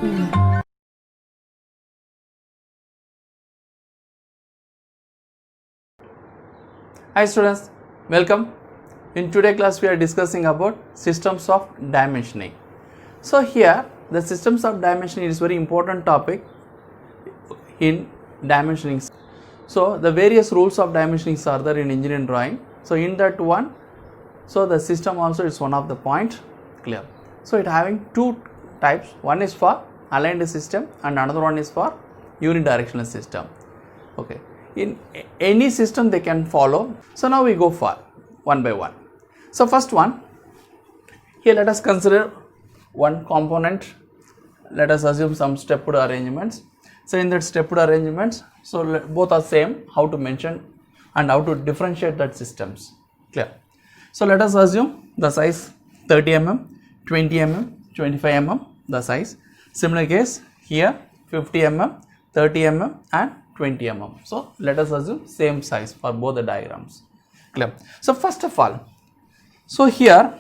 Hi students, welcome. In today's class we are discussing about systems of dimensioning. So here the systems of dimensioning is very important topic in dimensioning. So the various rules of dimensioning are there in engineering drawing. So in that one, so the system also is one of the point, clear. So it having two types, one is for aligned system and another one is for unidirectional system. Okay, in any system they can follow. So now we go for one by one. So first one, here let us consider one component. Let us assume some stepped arrangements. So in that stepped arrangements, so both are same, how to mention and how to differentiate that systems, clear. So let us assume the size 30 mm, 20 mm, 25 mm the size. Similar case here 50 mm, 30 mm and 20 mm. So let us assume same size for both the diagrams, clear. So first of all, so here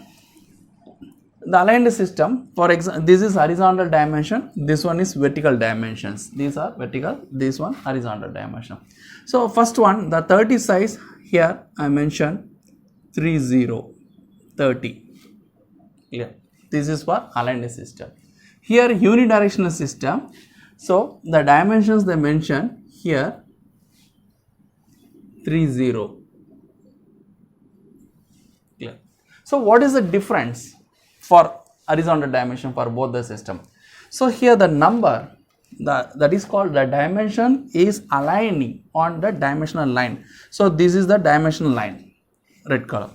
the aligned system, for example, this is horizontal dimension, this one is vertical dimensions, these are vertical, this one horizontal dimension. So first one, the 30 size, here I mentioned 30, clear. This is for aligned system. Here unidirectional system, so the dimensions they mention here 30, clear. So what is the difference for horizontal dimension for both the system? So here the number that is called the dimension is aligning on the dimensional line. So this is the dimensional line, red color.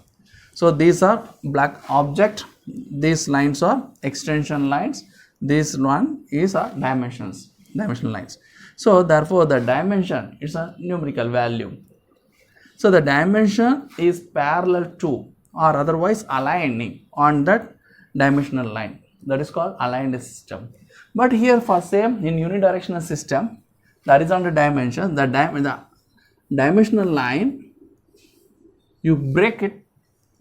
So these are black object, these lines are extension lines, this one is a dimensional lines. So therefore the dimension is a numerical value. So the dimension is parallel to or otherwise aligning on that dimensional line, that is called aligned system. But here for same in unidirectional system, the horizontal dimension, the dimensional line, you break it,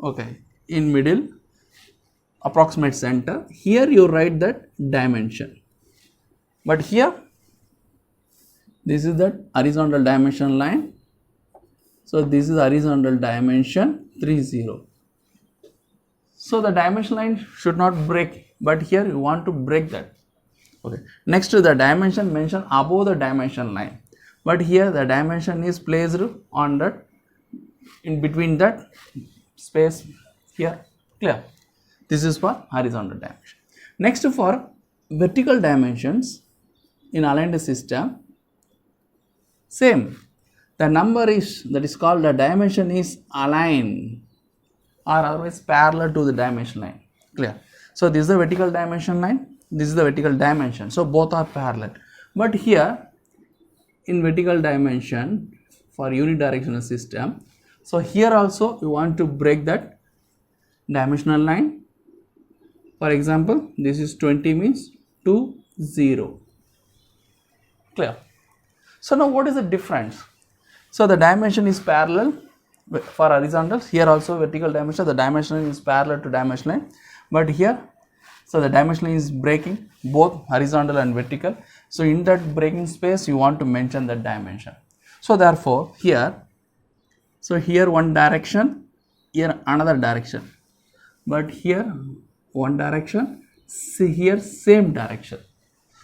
okay, in middle, approximate center, here you write that dimension. But here this is the horizontal dimension line. So this is horizontal dimension 30. So the dimension line should not break, but here you want to break that. Okay. Next to the dimension mentioned above the dimension line, but here the dimension is placed on that, in between that space here, clear. This is for horizontal dimension. Next for vertical dimensions in aligned system, same. The number is, that is called the dimension is aligned or otherwise parallel to the dimension line, clear. So this is the vertical dimension line, this is the vertical dimension, so both are parallel. But here in vertical dimension for unidirectional system, so here also you want to break that dimensional line. For example, this is 20 means 20, clear. So now what is the difference? So the dimension is parallel for horizontal, here also vertical dimension, the dimension is parallel to dimension line, but here, so the dimension is breaking both horizontal and vertical. So in that breaking space you want to mention that dimension. So therefore here, so here one direction, here another direction, but here one direction, see here same direction.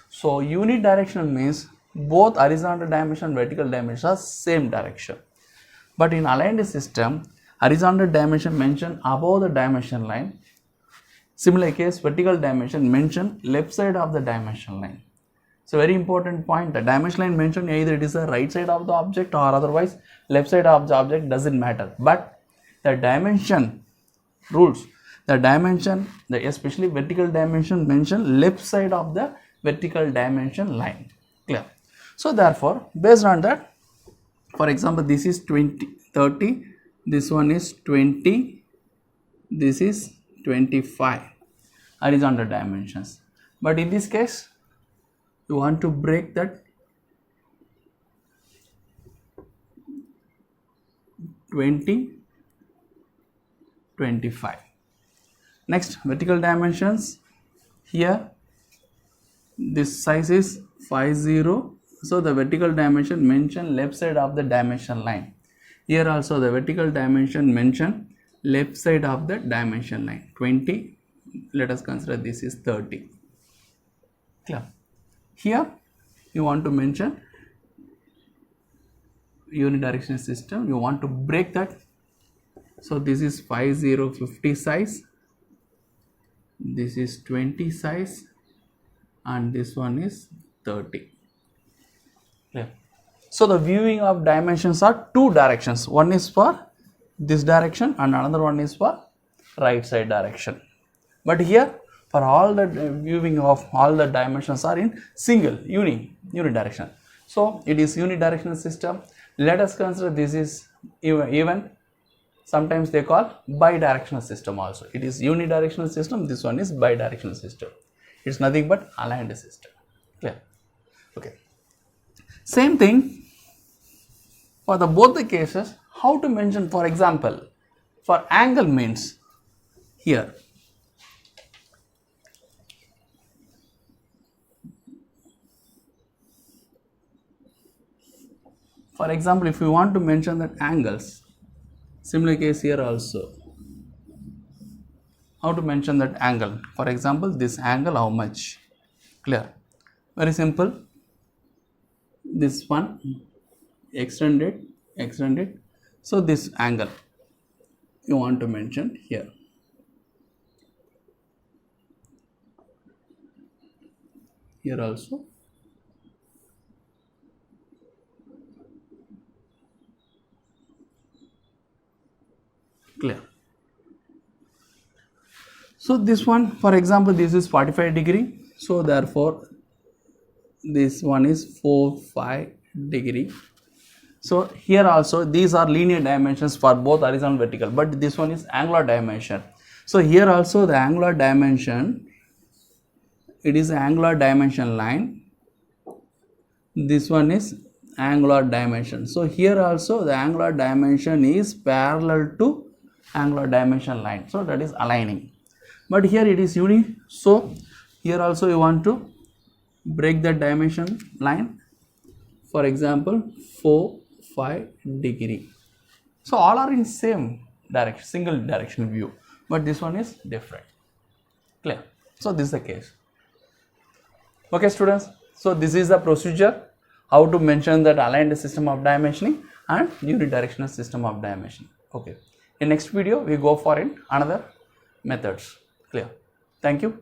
So unidirectional means both horizontal dimension, vertical dimension are same direction. But in aligned system, horizontal dimension mentioned above the dimension line. Similar case, vertical dimension mentioned left side of the dimension line. So very important point, the dimension line mentioned either it is the right side of the object or otherwise left side of the object, doesn't matter. But the dimension rules, the dimension, especially vertical dimension mention left side of the vertical dimension line, clear. So therefore based on that, for example this is 30, this one is 20, this is 25 horizontal dimensions. But in this case you want to break that 20, 25. Next vertical dimensions, here this size is 50. So the vertical dimension mentioned left side of the dimension line. Here also the vertical dimension mentioned left side of the dimension line, 20. Let us consider this is 30. Clear? Here you want to mention unidirectional system, you want to break that. So this is 50 size, this is 20 size, and this one is 30. Clear? So the viewing of dimensions are two directions. One is for this direction and another one is for right side direction. But here for all the viewing of all the dimensions are in single unidirectional. So it is unidirectional system. Let us consider this is even sometimes they call bidirectional system also. It is unidirectional system, this one is bidirectional system. It's nothing but aligned system. Clear? Okay. Same thing for the both the cases. How to mention, for example, for angle means here. For example, if you want to mention that angles, similar case here also. How to mention that angle? For example, this angle how much? Clear? Very simple. This one extended. So this angle you want to mention here. Here also. Clear? So this one, for example, this is 45 degree. So therefore this one is 45 degree. So here also these are linear dimensions for both horizontal and vertical, but this one is angular dimension. So here also the angular dimension, it is angular dimension line. This one is angular dimension. So here also the angular dimension is parallel to angular dimension line. So that is aligning. But here it is uni. So here also you want to break the dimension line. For example, 45 degree. So all are in same direction, single direction view, but this one is different. Clear? So this is the case. Okay students, so this is the procedure how to mention that aligned system of dimensioning and unidirectional system of dimensioning. Okay, in next video we go for another methods. Clear? Thank you.